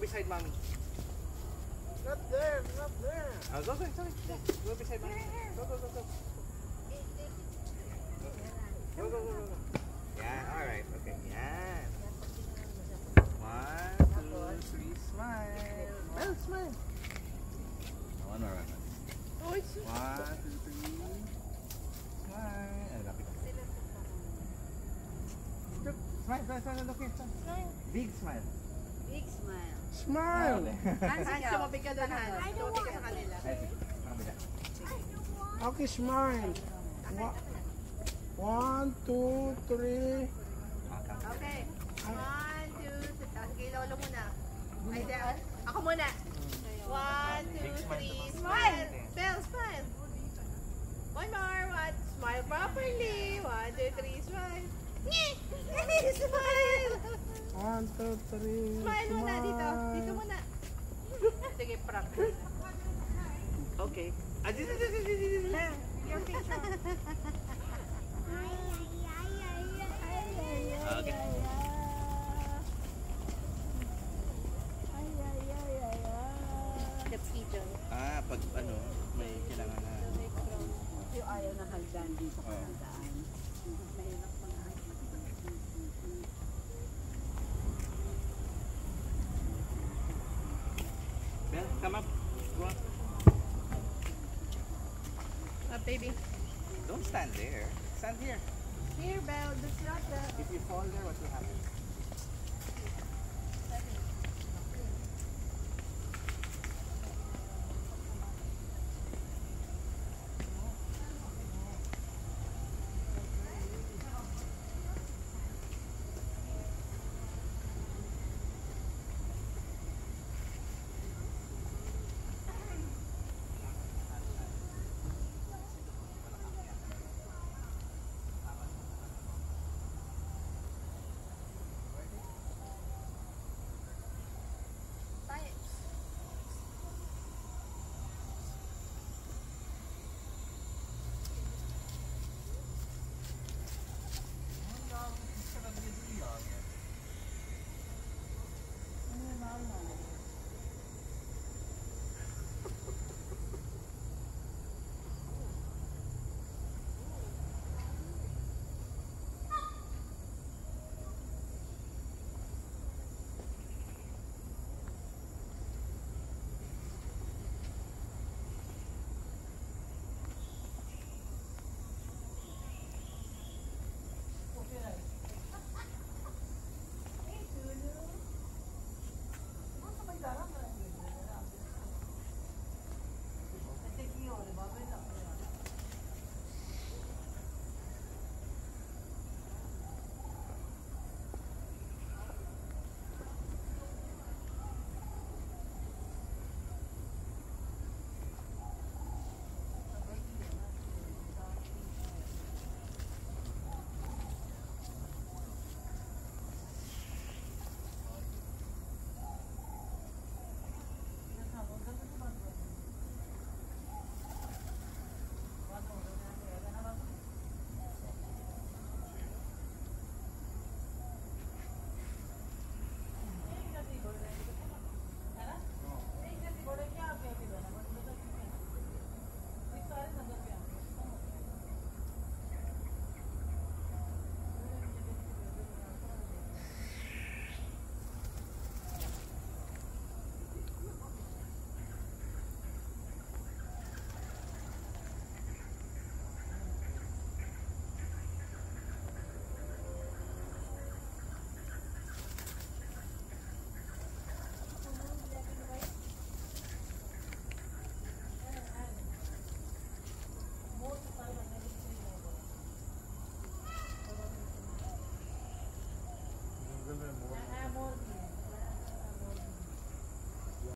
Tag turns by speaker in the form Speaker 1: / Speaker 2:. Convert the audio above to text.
Speaker 1: beside mommy.
Speaker 2: Not there, not there.
Speaker 1: Go, sorry. Go beside mommy. Go. Go. Yeah, alright. Okay, yan. 1, 2, 3, smile. Well, smile. One more.
Speaker 2: Oh, it's
Speaker 1: 1, 2, 3. Smile. Ay, lapit ako. Smile. Look here. Big smile.
Speaker 3: Big smile.
Speaker 2: smile.
Speaker 3: Hans, tumapig ka doon, Hans. Tumapig ka sa kanila.
Speaker 2: Okay, smile. 1, 2, 3.
Speaker 3: Okay. 1, 2, 3. Kay Lolo muna. Ay, ako muna. 1, 2, 3. Smile. Smile. One more. Smile properly. 1, 2, 3. Smile. Smile.
Speaker 2: 1, 2, 3.
Speaker 3: Smile muna dito. Dito muna. Sige, prank.
Speaker 1: Okay. Dito.
Speaker 3: Your picture.
Speaker 1: Okay.
Speaker 3: That's Peter.
Speaker 1: Pag ano, may kailangan na.
Speaker 3: Yung ayaw na hagdan dito ka ng daan. Mahirap pa nga.
Speaker 1: Belle, come up. Go up.
Speaker 3: Up, baby.
Speaker 1: Don't stand there. Stand here.
Speaker 3: Here, Belle. That's not the...
Speaker 1: If you fall there, what will happen?